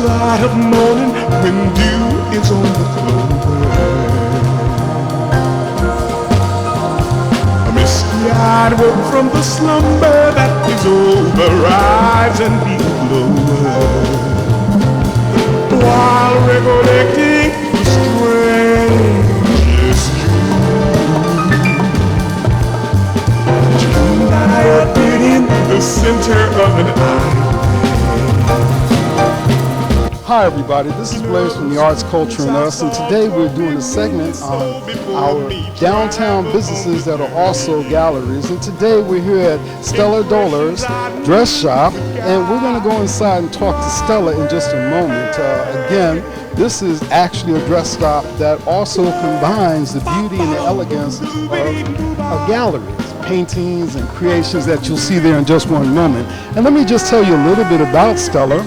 light of morning when dew is on the clover. A misty-eyed woke from the slumber that is over, rise and be lower, while recollecting the strangest dream. Dreamed I appeared in the center of an eye. Hi everybody, this is Blaze from the Arts, Culture, and Us, and today we're doing a segment on our downtown businesses that are also galleries. And today we're here at Stella Dottier's dress shop, and we're going to go inside and talk to Stella in just a moment. Again, this is actually a dress shop that also combines the beauty and the elegance of galleries, paintings and creations that you'll see there in just one moment. And let me just tell you a little bit about Stella.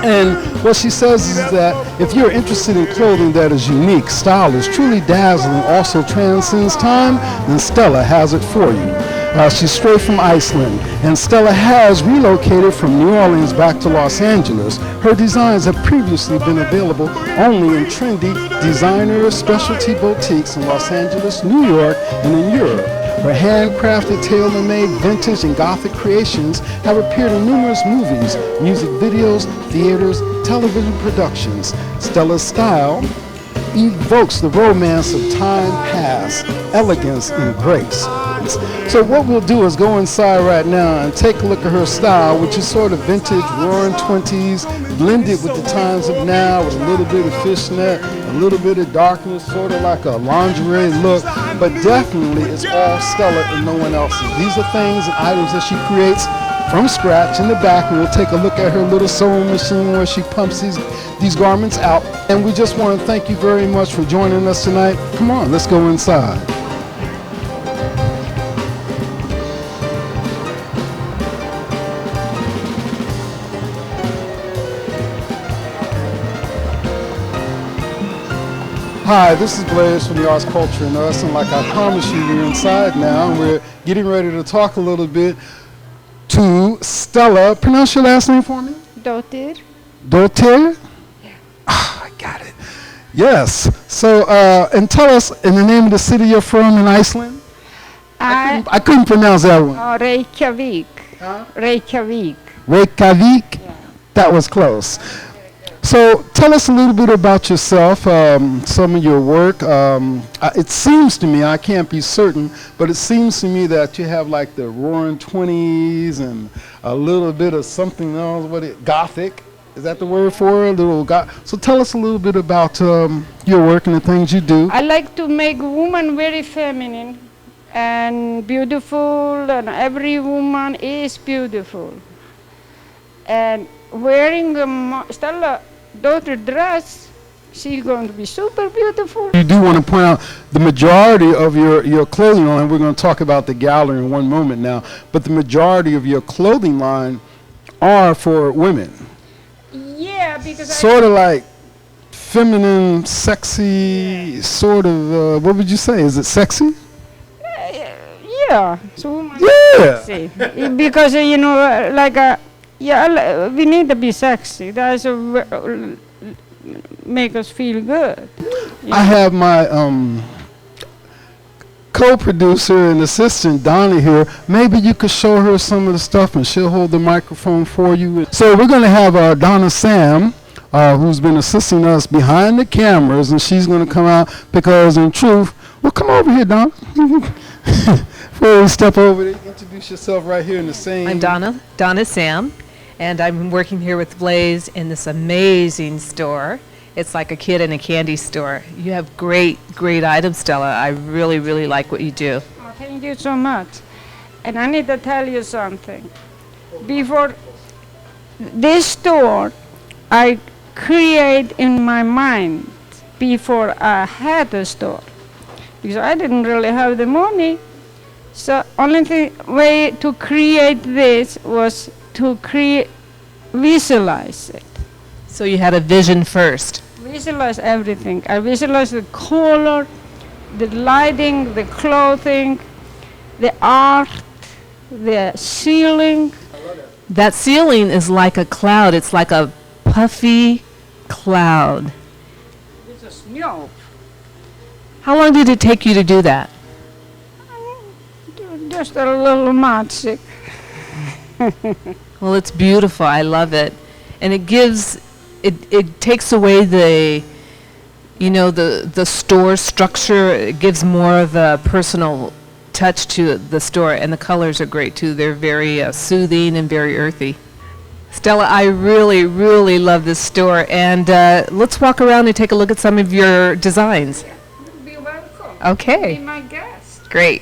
And what she says is that if you're interested in clothing that is unique, stylish, truly dazzling, also transcends time, then Stella has it for you. She's straight from Iceland, and Stella has relocated from New Orleans back to Los Angeles. Her designs have previously been available only in trendy designer specialty boutiques in Los Angeles, New York, and in Europe. Her handcrafted, tailor-made, vintage, and gothic creations have appeared in numerous movies, music videos, theaters, television productions. Stella's style evokes the romance of time past, elegance, and grace. So what we'll do is go inside right now and take a look at her style, which is sort of vintage, roaring 20s, blended with the times of now, with a little bit of fishnet, a little bit of darkness, sort of like a lingerie look, but definitely it's all Stella and no one else's. These are things and items that she creates from scratch in the back, and we'll take a look at her little sewing machine where she pumps these garments out. And we just want to thank you very much for joining us tonight. Come on, let's go inside. Hi, this is Blaze from the Arts, Culture, and Us, and like I promised you, we're inside now, and we're getting ready to talk a little bit to Stella. Pronounce your last name for me? Dottir. Dottir? Yeah. Ah, I got it. Yes. So, and tell us, in the name of the city you're from in Iceland? I couldn't pronounce that one. Reykjavik. Huh? Reykjavik. Reykjavik? Yeah. That was close. So tell us a little bit about yourself, some of your work. It seems to me, I can't be certain, but it seems to me that you have like the roaring 20s and a little bit of something else, Gothic. Is that the word for it? So tell us a little bit about your work and the things you do. I like to make woman very feminine and beautiful, and every woman is beautiful. And wearing the Stella Dottir dress, she's going to be super beautiful. You do want to point out the majority of your clothing line, we're going to talk about the gallery in one moment now, but the majority of your clothing line are for women. Yeah, because sort of like feminine, sexy, sort of, what would you say? Is it sexy? Yeah. So yeah. Sexy. Because, you know, like yeah, we need to be sexy. That's make us feel good. I have my co-producer and assistant Donna here. Maybe you could show her some of the stuff and she'll hold the microphone for you. So we're going to have Donna Sam, who's been assisting us behind the cameras, and she's going to come out because in truth, well, come over here, Donna. Before we step over there, introduce yourself right here in the same. I'm Donna Sam. And I'm working here with Blaze in this amazing store. It's like a kid in a candy store. You have great, great items, Stella. I really, really like what you do. Oh, thank you so much. And I need to tell you something. Before this store, I create in my mind before I had the store. Because I didn't really have the money. So only way to create this was to visualize it. So you had a vision first. Visualize everything. I visualize the color, the lighting, the clothing, the art, the ceiling. That ceiling is like a cloud. It's like a puffy cloud. It's a snow. How long did it take you to do that? Just a little magic. Well, it's beautiful. I love it. And it gives, it takes away the, you know, the store structure. It gives more of a personal touch to the store. And the colors are great, too. They're very soothing and very earthy. Stella, I really, really love this store. And let's walk around and take a look at some of your designs. Be welcome. Okay. Be my guest. Great.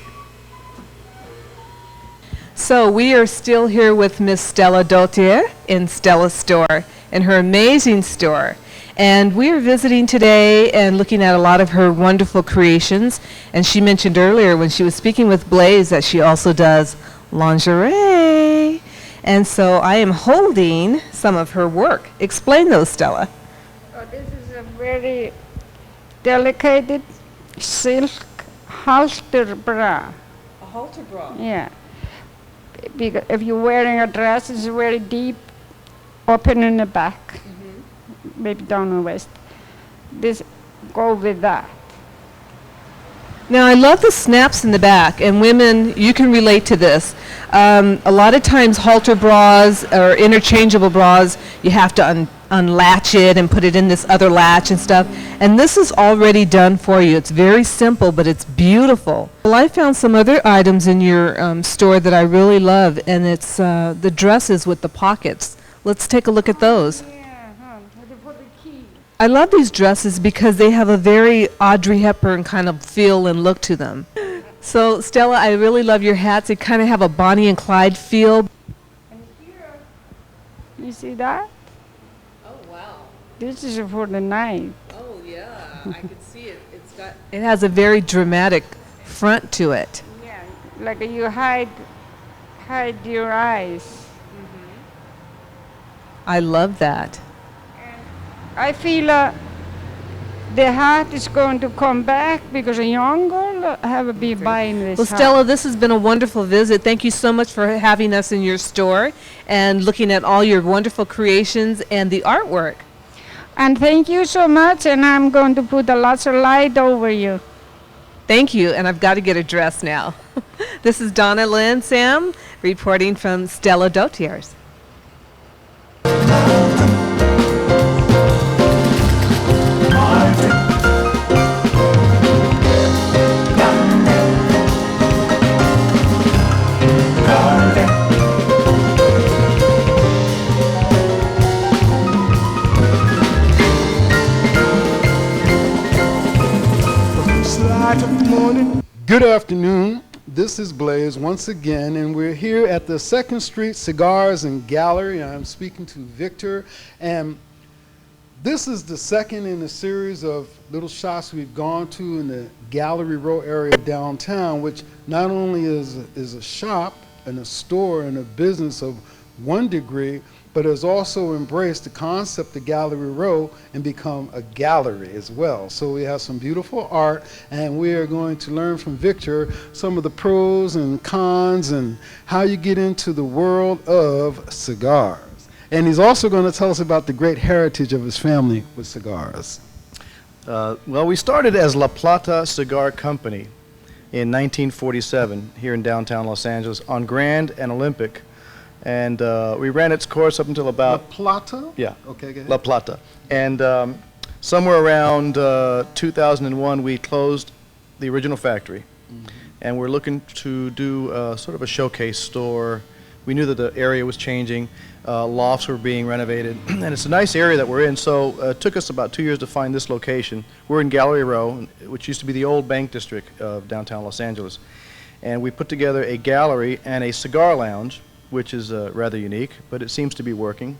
So we are still here with Miss Stella Dottir in Stella's store, in her amazing store. And we are visiting today and looking at a lot of her wonderful creations. And she mentioned earlier when she was speaking with Blaze that she also does lingerie. And so I am holding some of her work. Explain those, Stella. Oh, this is a very delicate silk halter bra. A halter bra. Yeah. Because if you're wearing a dress, it's very deep, open in the back, maybe down the waist. This go with that. Now, I love the snaps in the back, and women, you can relate to this. A lot of times, halter bras or interchangeable bras, you have to unlatch it and put it in this other latch and stuff. And this is already done for you. It's very simple, but it's beautiful. Well, I found some other items in your store that I really love, and it's the dresses with the pockets. Let's take a look at those. Yeah, for the key. I love these dresses because they have a very Audrey Hepburn kind of feel and look to them. So, Stella, I really love your hats. They kind of have a Bonnie and Clyde feel. And here, you see that? Oh, wow. This is for the night. Oh, yeah. I can see it. It has a very dramatic front to it. Yeah, like you hide your eyes. I love that. I feel the hat is going to come back because a young girl have been buying this Well, hat. Stella, this has been a wonderful visit. Thank you so much for having us in your store and looking at all your wonderful creations and the artwork. And thank you so much, and I'm going to put a lots of light over you. Thank you, and I've got to get a dress now. This is Donna Lynn Sam reporting from Stella Dottir's. Good afternoon. This is Blaze once again, and we're here at the 2nd Street Cigars and Gallery. I'm speaking to Victor, and this is the second in a series of little shops we've gone to in the Gallery Row area downtown, which not only is a shop and a store and a business of one degree, but has also embraced the concept of Gallery Row and become a gallery as well. So we have some beautiful art, and we are going to learn from Victor some of the pros and cons and how you get into the world of cigars. And he's also going to tell us about the great heritage of his family with cigars. Well, we started as La Plata Cigar Company in 1947 here in downtown Los Angeles on Grand and Olympic. And we ran its course up until about... La Plata? Yeah. Okay, go ahead. La Plata. And somewhere around 2001, we closed the original factory. And we're looking to do sort of a showcase store. We knew that the area was changing. Lofts were being renovated. And it's a nice area that we're in. So it took us about 2 years to find this location. We're in Gallery Row, which used to be the old bank district of downtown Los Angeles. And we put together a gallery and a cigar lounge, which is rather unique, but it seems to be working.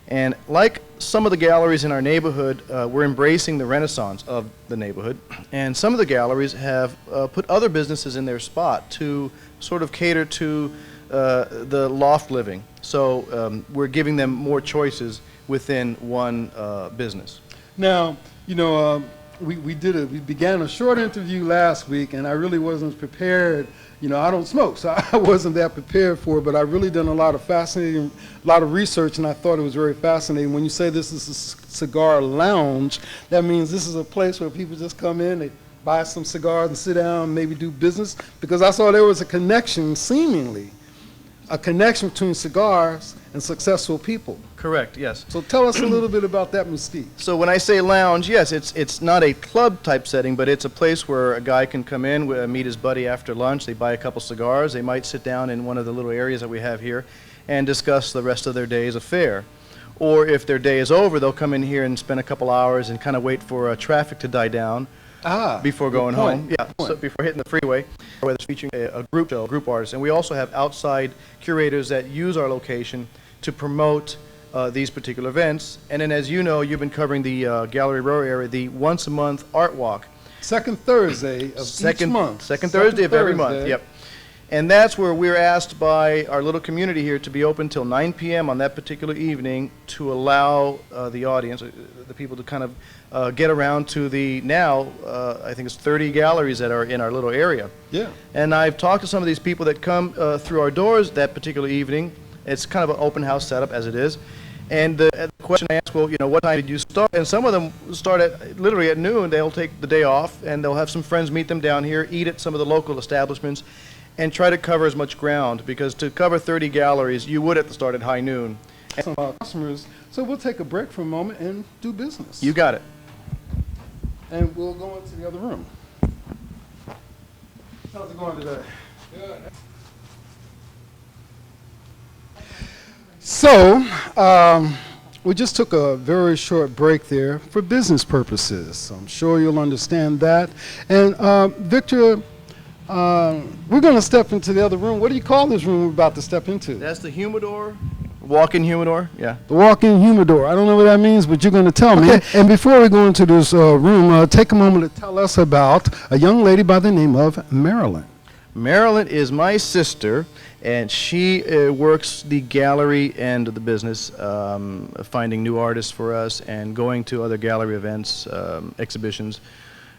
And like some of the galleries in our neighborhood, we're embracing the renaissance of the neighborhood. And some of the galleries have put other businesses in their spot to sort of cater to the loft living. So we're giving them more choices within one business. Now, you know, we began a short interview last week, and I really wasn't prepared, You know, I don't smoke, so I wasn't that prepared for it, but I really done a lot of research, and I thought it was very fascinating. When you say this is a cigar lounge, that means this is a place where people just come in, they buy some cigars and sit down, maybe do business, because I saw there was a connection, seemingly, a connection between cigars and successful people. Correct, yes. So tell us a little bit about that mystique. So when I say lounge, yes, it's not a club type setting, but it's a place where a guy can come in, meet his buddy after lunch, they buy a couple cigars, they might sit down in one of the little areas that we have here and discuss the rest of their day's affair. Or if their day is over, they'll come in here and spend a couple hours and kind of wait for traffic to die down before going home. Yeah, so before hitting the freeway, whether it's featuring a group show, group artist. And we also have outside curators that use our location to promote these particular events. And then, as you know, you've been covering the Gallery Row area, the once a month art walk. Second Thursday of each month. Second Thursday of every month, yep. And that's where we're asked by our little community here to be open till 9 p.m. on that particular evening to allow the audience, the people to kind of get around to the now, I think it's 30 galleries that are in our little area. Yeah. And I've talked to some of these people that come through our doors that particular evening. It's kind of an open house setup as it is. And the question I ask, well, you know, what time did you start? And some of them start literally at noon. They'll take the day off, and they'll have some friends meet them down here, eat at some of the local establishments, and try to cover as much ground. Because to cover 30 galleries, you would have to start at high noon. Some customers. So we'll take a break for a moment and do business. You got it. And we'll go into the other room. How's it going today? Good. So, we just took a very short break there for business purposes. So I'm sure you'll understand that. And Victor, we're going to step into the other room. What do you call this room we're about to step into? That's the humidor, walk-in humidor, yeah. The walk-in humidor. I don't know what that means, but you're going to tell me. And before we go into this room, take a moment to tell us about a young lady by the name of Marilyn. Marilyn is my sister, and she works the gallery end of the business, finding new artists for us and going to other gallery events, exhibitions,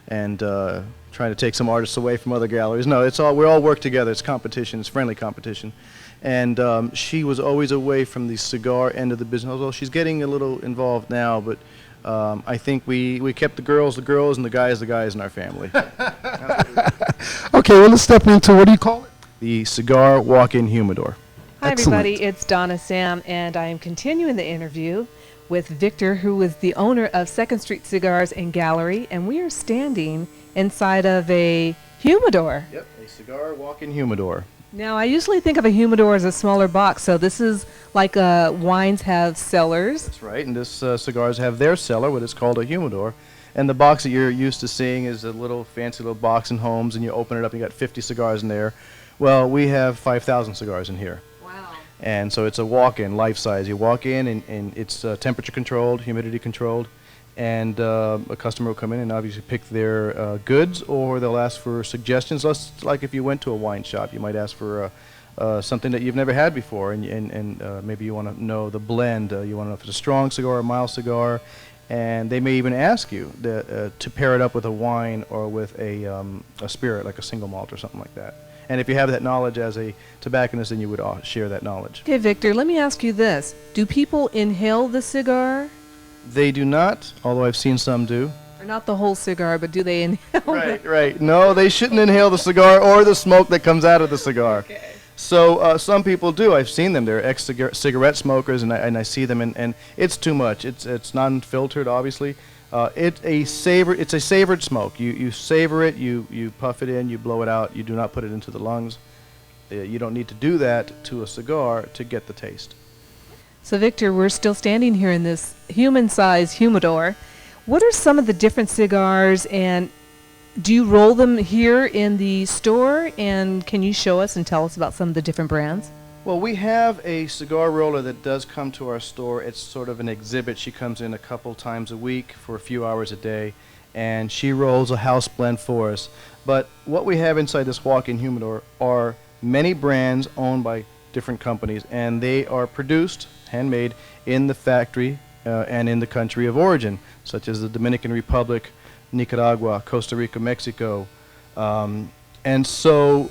and trying to take some artists away from other galleries. No, we all work together. It's competition. It's friendly competition. And she was always away from the cigar end of the business, although she's getting a little involved now, but I think we kept the girls, and the guys in our family. Okay, well, let's step into, what do you call it? The cigar walk-in humidor. Hi, Excellent. everybody. It's Donna Sam, and I am continuing the interview with Victor, who is the owner of 2nd Street Cigars and Gallery, and we are standing inside of a humidor. Yep, a cigar walk-in humidor. Now, I usually think of a humidor as a smaller box, so this is like wines have cellars. That's right, and this cigars have their cellar, what is called a humidor. And the box that you're used to seeing is a little fancy little box in homes, and you open it up and you got 50 cigars in there. Well, we have 5,000 cigars in here. Wow. And so it's a walk-in, life size. You walk in and it's temperature controlled, humidity controlled, and a customer will come in and obviously pick their goods, or they'll ask for suggestions. Just like if you went to a wine shop, you might ask for something that you've never had before, and maybe you want to know the blend. You want to know if it's a strong cigar or a mild cigar. And they may even ask you to pair it up with a wine or with a spirit, like a single malt or something like that. And if you have that knowledge as a tobacconist, then you would share that knowledge. Okay, Victor, let me ask you this. Do people inhale the cigar? They do not, although I've seen some do. Or not the whole cigar, but do they inhale Right, right. No, they shouldn't inhale the cigar or the smoke that comes out of the cigar. Okay. So some people do. I've seen them. They're ex-cigarette smokers, and I see them, and it's too much. It's non-filtered, obviously. It's a savored smoke. You savor it, you puff it in, you blow it out. You do not put it into the lungs. You don't need to do that to a cigar to get the taste. So, Victor, we're still standing here in this human-sized humidor. What are some of the different cigars, and do you roll them here in the store, and can you show us and tell us about some of the different brands? Well, we have a cigar roller that does come to our store. It's sort of an exhibit. She comes in a couple times a week for a few hours a day, and she rolls a house blend for us. But what we have inside this walk-in humidor are many brands owned by different companies, and they are produced, handmade, in the factory and in the country of origin, such as the Dominican Republic, Nicaragua, Costa Rica, Mexico. And so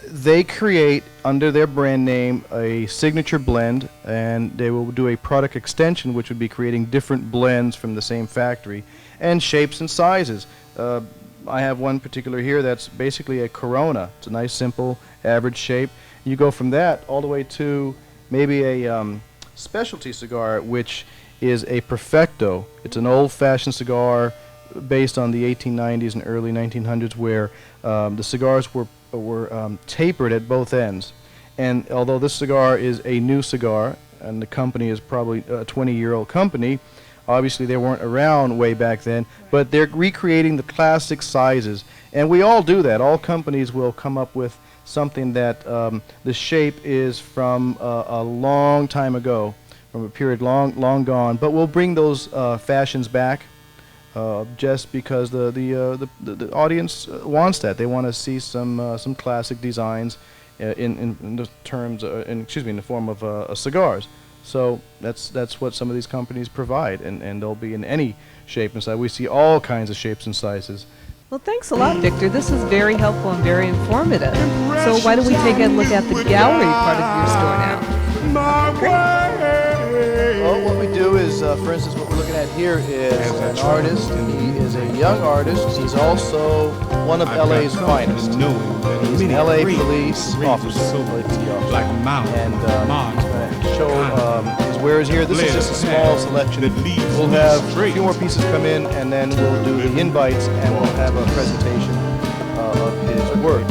they create under their brand name a signature blend, and they will do a product extension, which would be creating different blends from the same factory and shapes and sizes. I have one particular here that's basically a Corona. It's a nice, simple, average shape. You go from that all the way to maybe a specialty cigar, which is a Perfecto. It's an old-fashioned cigar based on the 1890s and early 1900s, where the cigars were tapered at both ends. And although this cigar is a new cigar, and the company is probably a 20-year-old company, obviously they weren't around way back then, but they're recreating the classic sizes. And we all do that. All companies will come up with something that the shape is from a long time ago, from a period long gone. But we'll bring those fashions back just because the audience wants that. They want to see some classic designs in the terms, in the form of cigars. So that's what some of these companies provide, and they'll be in any shape and size. We see all kinds of shapes and sizes. Well, thanks a lot, Victor. This is very helpful and very informative. So why don't we take a look at the gallery part of your store now? Well, what we do is, for instance, what we're looking at here is an artist. He is a young artist. He's also one of LA's finest. He's an LA police officer. And he's going to show his wares here. This is just a small selection. We'll have a few more pieces come in, and then we'll do the invites, and we'll have a presentation of his work.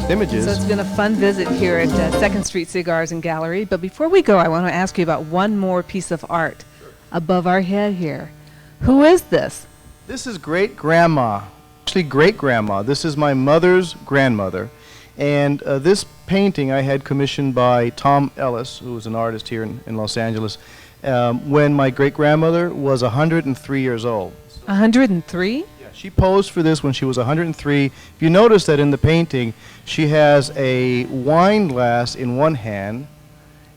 Images. So it's been a fun visit here at 2nd Street Cigars and Gallery. But before we go, I want to ask you about one more piece of art above our head here. Who is this? This is great-grandma. Actually, great-grandma. This is my mother's grandmother. And this painting I had commissioned by Tom Ellis, who was an artist here in Los Angeles, when my great-grandmother was 103 years old. 103? She posed for this when she was 103. If you notice that in the painting, she has a wine glass in one hand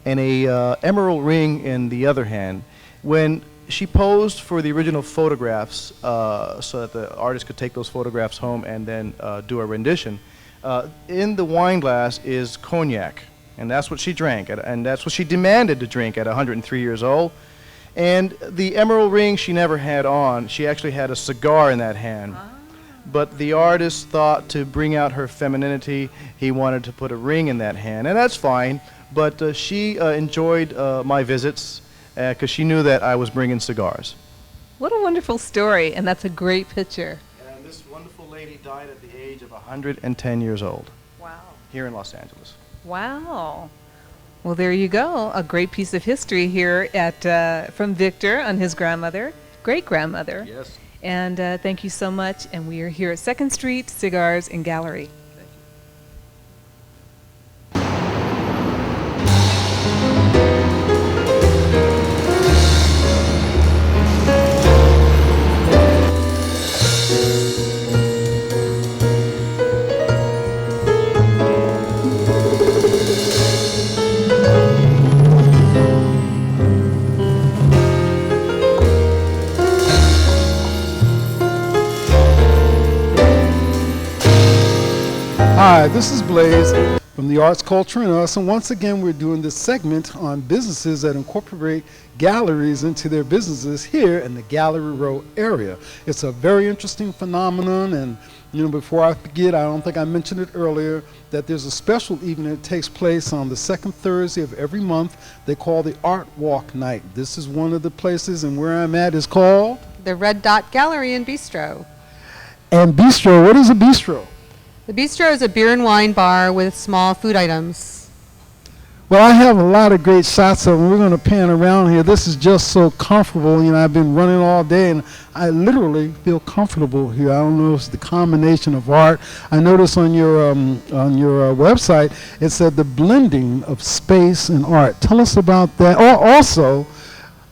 and a emerald ring in the other hand. When she posed for the original photographs so that the artist could take those photographs home and then do a rendition, in the wine glass is cognac, and that's what she drank, and that's what she demanded to drink at 103 years old. And the emerald ring she never had on. She actually had a cigar in that hand. But the artist thought to bring out her femininity, he wanted to put a ring in that hand. And that's fine, but she enjoyed my visits because she knew that I was bringing cigars. What a wonderful story, and that's a great picture. And this wonderful lady died at the age of 110 years old. Wow. Here in Los Angeles. Wow. Well, there you go. A great piece of history here at from Victor on his grandmother, great-grandmother. Yes. And thank you so much. And we are here at 2nd Street Cigars and Gallery. Hi, this is Blaze from the Arts, Culture, and Us, and once again we're doing this segment on businesses that incorporate galleries into their businesses here in the Gallery Row area. It's a very interesting phenomenon, and before I forget, I don't think I mentioned it earlier, that there's a special evening that takes place on the second Thursday of every month. They call the Art Walk Night. This is one of the places, and where I'm at is called? The Red Dot Gallery and Bistro. And bistro, what is a bistro? The bistro is a beer and wine bar with small food items. Well, I have a lot of great shots of them. We're going to pan around here. This is just so comfortable. You know, I've been running all day, and I literally feel comfortable here. I don't know if it's the combination of art. I noticed on your website, it said the blending of space and art. Tell us about that. Also,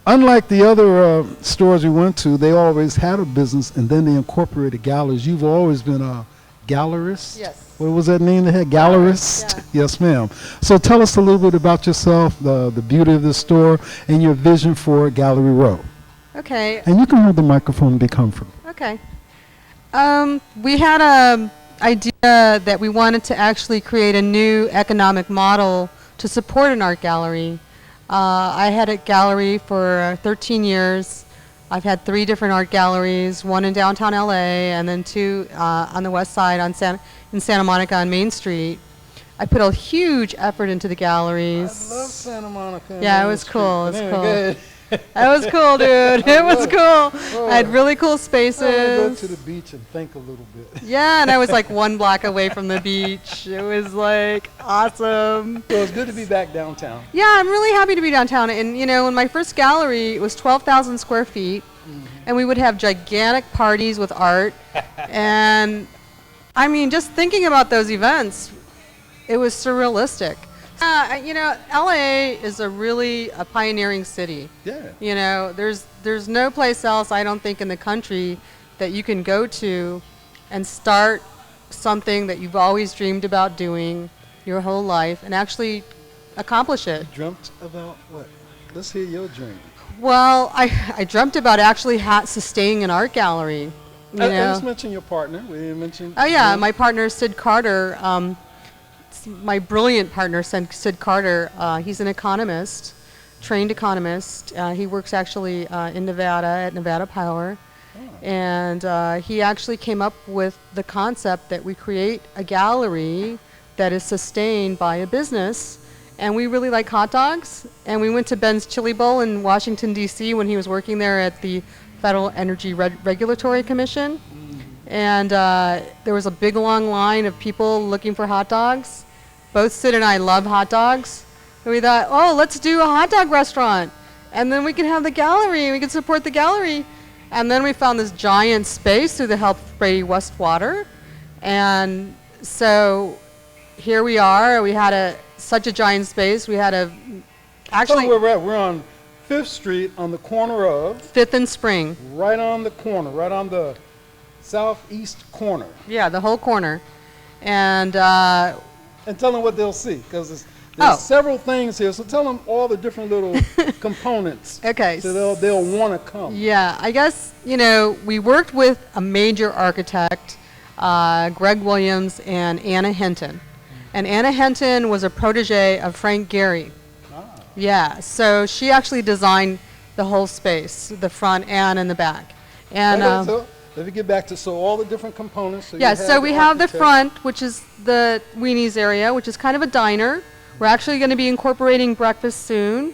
unlike the other stores we went to, they always had a business, and then they incorporated galleries. You've always been a gallerist? Yes. What was that name they had? Gallerist? Yeah. Yes, ma'am. So tell us a little bit about yourself, the beauty of the store, and your vision for Gallery Row. Okay. And you can hold the microphone and be comfortable. Okay. We had a idea that we wanted to actually create a new economic model to support an art gallery. I had a gallery for 13 years. I've had 3 different art galleries, one in downtown LA and then 2 on the west side in Santa Monica on Main Street. I put a huge effort into the galleries. I love Santa Monica. Yeah, it was cool. It was cool. Good. That was cool, dude. It was cool. I had really cool I spaces. go to the beach and think a little bit. Yeah, and I was like 1 block away from the beach. It was like awesome. So it's good to be back downtown. Yeah, I'm really happy to be downtown. And you know, in my first gallery, it was 12,000 square feet, and we would have gigantic parties with art. And I mean, just thinking about those events, it was surrealistic. You know, LA is a pioneering city. Yeah. You know, there's no place else, I don't think, in the country that you can go to and start something that you've always dreamed about doing your whole life and actually accomplish it. Dreamt about what? Let's hear your dream. Well, I dreamt about actually sustaining an art gallery. You know? Let's mention your partner. We didn't mention. Oh yeah, my partner Sid Carter. My brilliant partner Sid Carter. He's an economist, trained economist. He works actually in Nevada at Nevada Power, and he actually came up with the concept that we create a gallery that is sustained by a business. And we really like hot dogs. And we went to Ben's Chili Bowl in Washington, D.C. when he was working there at the Federal Energy Regulatory Commission. And there was a big long line of people looking for hot dogs. Both Sid and I love hot dogs. And we thought, oh, let's do a hot dog restaurant. And then we can have the gallery, and we can support the gallery. And then we found this giant space through the help of Brady Westwater. And so here we are. We had such a giant space. We had actually... Tell them where we're at. We're on 5th Street on the corner of... 5th and Spring. Right on the corner, right on the southeast corner. Yeah, the whole corner. And tell them what they'll see, because there's several things here. So tell them all the different little components. Okay. So they'll want to come. Yeah, I guess, you know, we worked with a major architect, Greg Williams and Anna Hinton. And Anna Hinton was a protege of Frank Gehry. Yeah, so she actually designed the whole space, the front and in the back. And so let me get back to all the different components. Yeah, so we have the front, which is the Weeneez area, which is kind of a diner. We're actually going to be incorporating breakfast soon.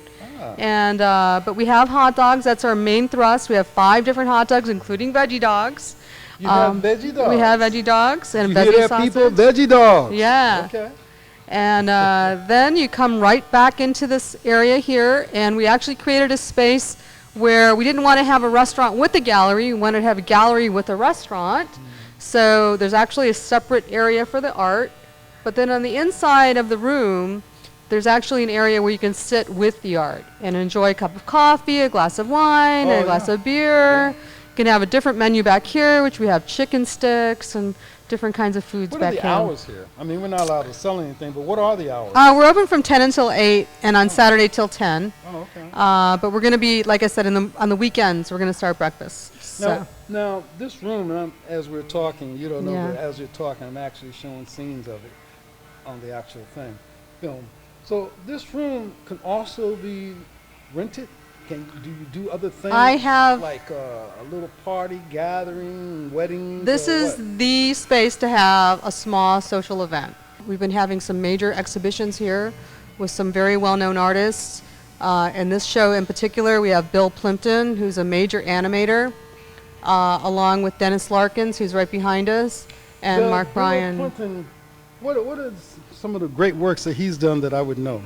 And but we have hot dogs. That's our main thrust. We have 5 different hot dogs, including veggie dogs. You have veggie dogs. We have veggie dogs and you veggie hear that, sausage. people? Veggie dogs. Yeah. Okay. And then you come right back into this area here, and we actually created a space where we didn't want to have a restaurant with a gallery. We wanted to have a gallery with a restaurant. So there's actually a separate area for the art. But then on the inside of the room, there's actually an area where you can sit with the art and enjoy a cup of coffee, a glass of wine, a glass of beer. You can have a different menu back here, which we have chicken sticks and different kinds of foods What back are the here. hours here? I mean, we're not allowed to sell anything, but what are the hours? We're open from 10 until 8 and on Saturday till 10. Oh, okay. But we're going to be, like I said, on the weekends, we're going to start breakfast. So. Now, this room, and as we're talking, you don't know, Yeah. but as you're talking, I'm actually showing scenes of it on the actual film. So this room can also be rented? Do you do other things? I have... Like a little party, gathering, weddings? This is the space to have a small social event. We've been having some major exhibitions here with some very well-known artists. In this show in particular, we have Bill Plimpton, who's a major animator, along with Dennis Larkins, who's right behind us, and Mark Bryan. Bill Plimpton, what are some of the great works that he's done that I would know?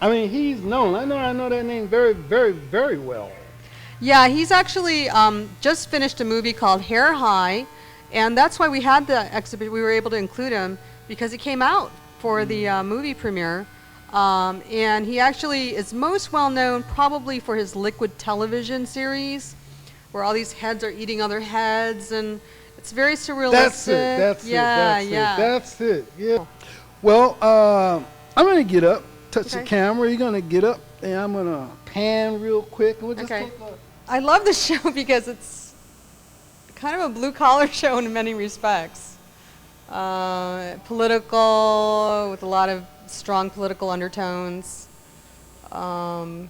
I mean, he's known. I know that name very, very, very well. Yeah, he's actually just finished a movie called Hair High, and that's why we had the exhibit. We were able to include him because he came out for the movie premiere. And he actually is most well known probably for his Liquid television series, where all these heads are eating other heads, and it's very surrealistic. That's Yeah. it. Yeah. Well, I'm gonna get up, touch the camera. You're gonna get up, and I'm gonna pan real quick, and we'll just Okay. take a I love the show because it's kind of a blue-collar show in many respects. Political, with a lot of strong political undertones. Well,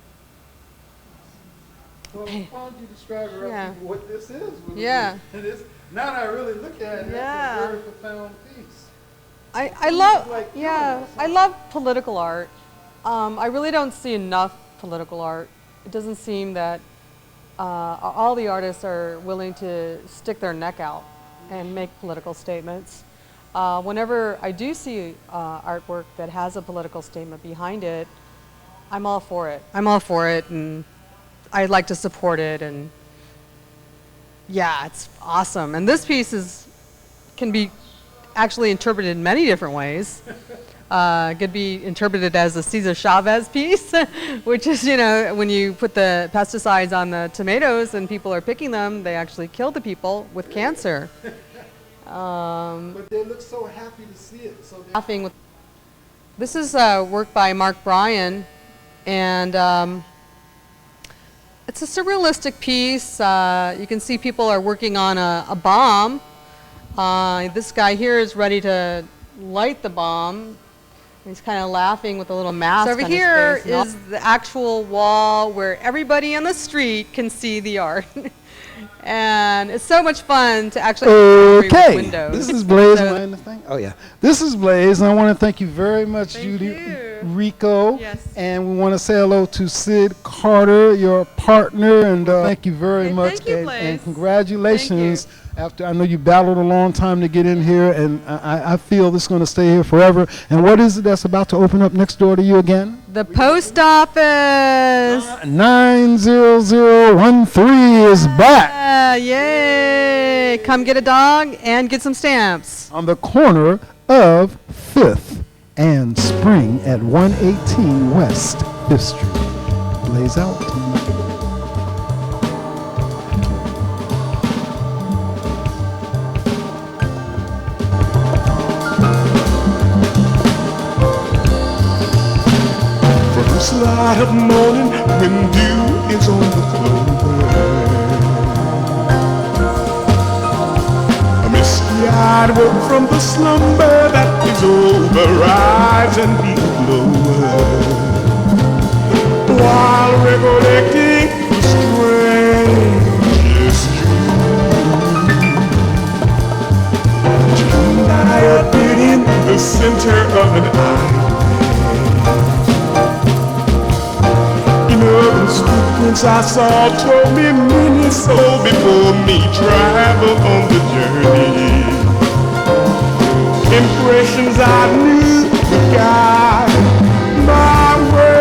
why don't you describe what this is? Yeah. And it's, now that I really look at it, Yeah. it's a very profound piece. I love political art. I really don't see enough political art. It doesn't seem that all the artists are willing to stick their neck out and make political statements. Whenever I do see artwork that has a political statement behind it, I'm all for it. And I'd like to support it, and yeah, it's awesome. And this piece can be actually interpreted in many different ways. Could be interpreted as a Cesar Chavez piece, which is, when you put the pesticides on the tomatoes and people are picking them, they actually kill the people with cancer. But they look so happy to see it. So Laughing with. This is work by Mark Bryan, and it's a surrealistic piece. You can see people are working on a bomb. This guy here is ready to light the bomb. He's kind of laughing with a little mask on his face. So over here is the actual wall where everybody on the street can see the art. And it's so much fun to actually with windows. This is Blaze. Am I in the thing? Oh yeah, this is Blaze, and I want to thank you very much, Judy, Rico, and we want to say hello to Sid Carter, your partner, and thank you very much, thank you, and congratulations. After I know you battled a long time to get in here, and I feel this is going to stay here forever. And what is it that's about to open up next door to you again? The post office. 90013 is back. Yay! Come get a dog and get some stamps. On the corner of 5th and Spring at 118 West 5th Street. Blaze out. First light of morning when dew is on the clover, a misty-eyed woke from the slumber that is over, rise and be lower, while recollecting the strangest dream that I appeared in the center of an eye. Footprints I saw told me many souls before me traveled on the journey. Impressions I knew would guide my way.